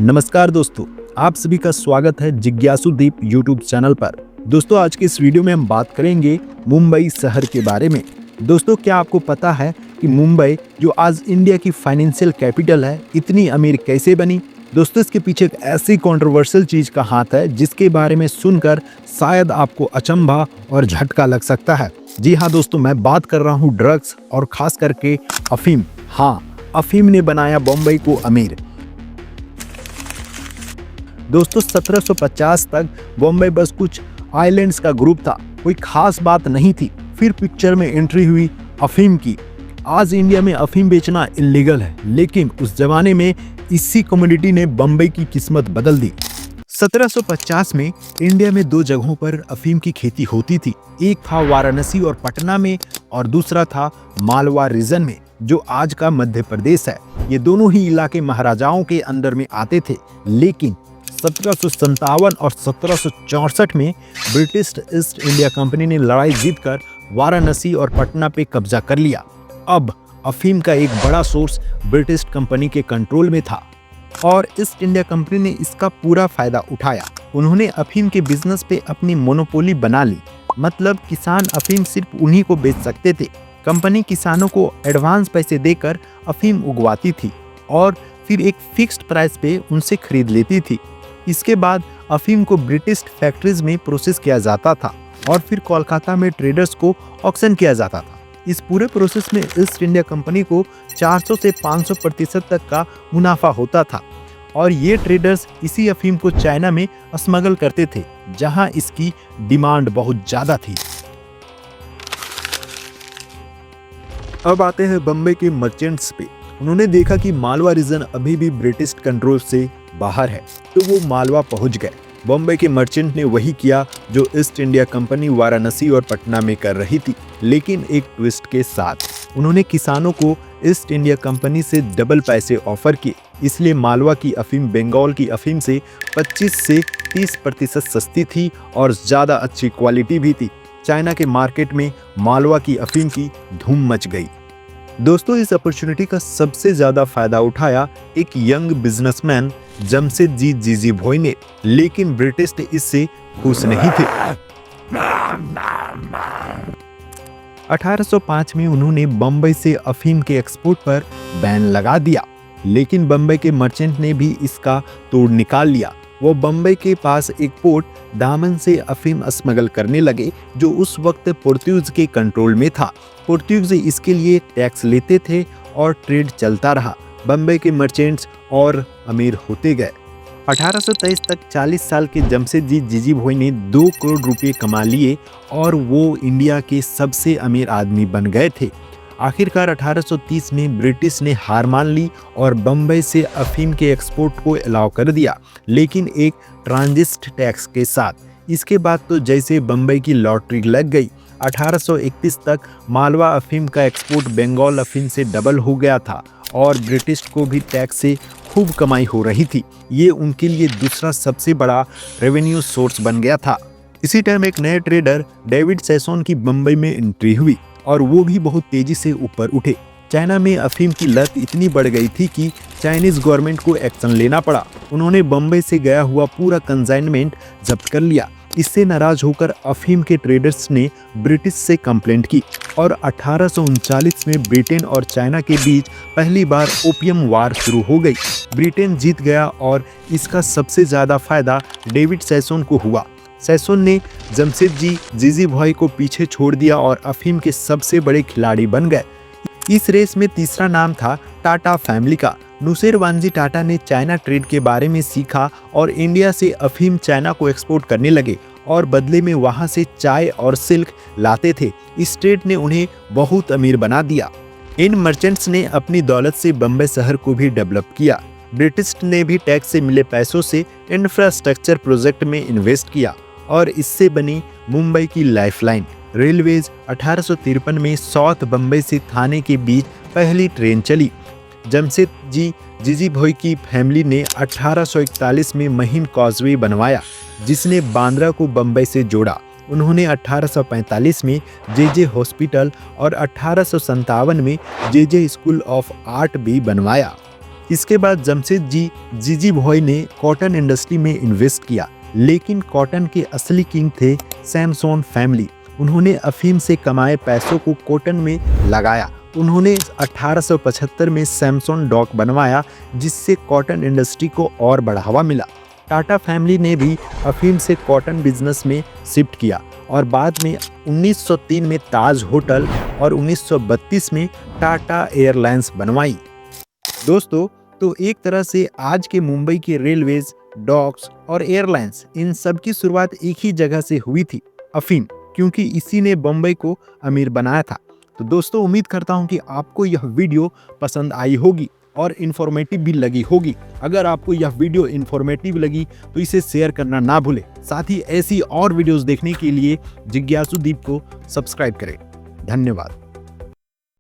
नमस्कार दोस्तों, आप सभी का स्वागत है जिज्ञासु दीप यूट्यूब चैनल पर। दोस्तों, आज की इस वीडियो में हम बात करेंगे मुंबई शहर के बारे में। दोस्तों, क्या आपको पता है कि मुंबई जो आज इंडिया की फाइनेंशियल कैपिटल है, इतनी अमीर कैसे बनी? दोस्तों, इसके पीछे एक ऐसी कंट्रोवर्शियल चीज का हाथ है जिसके बारे में सुनकर शायद आपको अचंभा और झटका लग सकता है। जी हाँ दोस्तों, मैं बात कर रहा हूँ ड्रग्स और खास करके अफीम। हाँ, अफीम ने बनाया बम्बई को अमीर। दोस्तों, 1750 तक बॉम्बे बस कुछ आइलैंड्स का ग्रुप था, कोई खास बात नहीं थी। फिर पिक्चर में एंट्री हुई अफीम की। आज इंडिया में अफीम बेचना इलीगल है, लेकिन उस जमाने में इसी कम्युनिटी ने बम्बई की किस्मत बदल दी। 1750 में इंडिया में दो जगहों पर अफीम की खेती होती थी। एक था वाराणसी और पटना में, और दूसरा था मालवा रीजन में, जो आज का मध्य प्रदेश है। ये दोनों ही इलाके महाराजाओं के अंडर में आते थे, लेकिन 1757 और 1764 में ब्रिटिश ईस्ट इंडिया कंपनी ने लड़ाई जीतकर वाराणसी और पटना पे कब्जा कर लिया। अब अफीम का एक बड़ा सोर्स ब्रिटिश कंपनी के कंट्रोल में था और ईस्ट इंडिया कंपनी ने इसका पूरा फायदा उठाया। उन्होंने अफीम के बिजनेस पे अपनी मोनोपोली बना ली, मतलब किसान अफीम सिर्फ उन्हीं को बेच सकते थे। कंपनी किसानों को एडवांस पैसे देकर अफीम उगवाती थी और फिर एक फिक्स्ड प्राइस पे उनसे खरीद लेती थी। इसके बाद अफीम को ब्रिटिश फैक्ट्रीज में प्रोसेस किया जाता था और फिर कोलकाता में ट्रेडर्स को ऑक्शन किया जाता था। इस पूरे प्रोसेस में ईस्ट इंडिया कंपनी को 400 से 500% तक का मुनाफा होता था और ये ट्रेडर्स इसी अफीम को चाइना में स्मगल करते थे, जहां इसकी डिमांड बहुत ज्यादा थी। अब आते हैं बम्बई के मर्चेंट्स पे। उन्होंने देखा कि मालवा रीजन अभी भी ब्रिटिश कंट्रोल से बाहर है, तो वो मालवा पहुंच गए। बॉम्बे के मर्चेंट ने वही किया जो ईस्ट इंडिया कंपनी वाराणसी और पटना में कर रही थी, लेकिन एक ट्विस्ट के साथ। उन्होंने किसानों को ईस्ट इंडिया कंपनी से डबल पैसे ऑफर किए, इसलिए मालवा की अफीम बंगाल की अफीम से 25 से 30% सस्ती थी और ज़्यादा अच्छी क्वालिटी भी थी। चाइना के मार्केट में मालवा की अफीम की धूम मच गई। दोस्तों, इस अपॉर्चुनिटी का सबसे ज्यादा फायदा उठाया एक यंग बिजनेसमैन जमशेदजी जीजीभॉय ने, लेकिन ब्रिटिश इससे खुश नहीं थे। 1805 में उन्होंने बम्बई से अफीम के एक्सपोर्ट पर बैन लगा दिया, लेकिन बम्बई के मर्चेंट ने भी इसका तोड़ निकाल लिया। वो बम्बई के पास एक पोर्ट दामन से अफीम स्मगल करने लगे, जो उस वक्त पुर्तगाल के कंट्रोल में था। पुर्तगाल इसके लिए टैक्स लेते थे और ट्रेड चलता रहा। बम्बई के मर्चेंट्स और अमीर होते गए। 1823 तक 40 साल के जमशेदजी जीजीभॉय ने 2 करोड़ रुपए कमा लिए और वो इंडिया के सबसे अमीर आदमी बन गए थे। आखिरकार 1830 में ब्रिटिश ने हार मान ली और बम्बई से अफीम के एक्सपोर्ट को अलाउ कर दिया, लेकिन एक ट्रांजिट टैक्स के साथ। इसके बाद तो जैसे बम्बई की लॉटरी लग गई। 1831 तक मालवा अफीम का एक्सपोर्ट बंगाल अफीम से डबल हो गया था और ब्रिटिश को भी टैक्स से खूब कमाई हो रही थी। ये उनके लिए दूसरा सबसे बड़ा रेवेन्यू सोर्स बन गया था। इसी टाइम एक नए ट्रेडर डेविड सेसोन की बम्बई में एंट्री हुई और वो भी बहुत तेजी से ऊपर उठे। चाइना में अफीम की लत इतनी बढ़ गई थी कि चाइनीज गवर्नमेंट को एक्शन लेना पड़ा। उन्होंने बम्बई से गया हुआ पूरा कंसाइनमेंट जब्त कर लिया। इससे नाराज होकर अफीम के ट्रेडर्स ने ब्रिटिश से कंप्लेंट की और 1839 में ब्रिटेन और चाइना के बीच पहली बार ओपियम वार शुरू हो गई। ब्रिटेन जीत गया और इसका सबसे ज्यादा फायदा डेविड सेसोन को हुआ। सेसोन ने जमशेदजी जीजीभॉय को पीछे छोड़ दिया और अफीम के सबसे बड़े खिलाड़ी बन गए। इस रेस में तीसरा नाम था टाटा फैमिली का। नुसेर वांजी टाटा ने चाइना ट्रेड के बारे में सीखा और इंडिया से अफीम चाइना को एक्सपोर्ट करने लगे और बदले में वहां से चाय और सिल्क लाते थे। इस ट्रेड ने उन्हें बहुत अमीर बना दिया। इन मर्चेंट्स ने अपनी दौलत से बम्बई शहर को भी डेवलप किया। ब्रिटिश ने भी टैक्स से मिले पैसों से इंफ्रास्ट्रक्चर प्रोजेक्ट में इन्वेस्ट किया और इससे बनी मुंबई की लाइफलाइन। रेलवेज 1853 में साउथ बम्बई से थाने के बीच पहली ट्रेन चली। जमशेदजी जीजीभॉय की फैमिली ने 1841 में महीन कॉजवे बनवाया, जिसने बांद्रा को बम्बई से जोड़ा। उन्होंने 1845 में जे हॉस्पिटल और 1857 में जे स्कूल ऑफ आर्ट भी बनवाया। इसके बाद जमशेद जी जीजी भॉय ने कॉटन इंडस्ट्री में इन्वेस्ट किया, लेकिन कॉटन के असली किंग थे सैमसन फैमिली। उन्होंने अफीम से कमाए पैसों को कॉटन में लगाया। उन्होंने 1875 में सैमसन डॉक बनवाया, जिससे कॉटन इंडस्ट्री को और बढ़ावा मिला। टाटा फैमिली ने भी अफीम से कॉटन बिजनेस में शिफ्ट किया और बाद में 1903 में ताज होटल और 1932 में टाटा एयरलाइंस बनवाई। दोस्तों, तो एक तरह से आज के मुंबई के रेलवेज, डॉक्स और एयरलाइंस, इन सब की शुरुआत एक ही जगह से हुई थी, अफीम, क्योंकि इसी ने बम्बई को अमीर बनाया था। तो दोस्तों, उम्मीद करता हूं कि आपको यह वीडियो पसंद आई होगी और इन्फॉर्मेटिव भी लगी होगी। अगर आपको यह वीडियो इन्फॉर्मेटिव लगी तो इसे शेयर करना ना भूलें। साथ ही ऐसी और वीडियोस देखने के लिए जिज्ञासु दीप को सब्सक्राइब करें। धन्यवाद।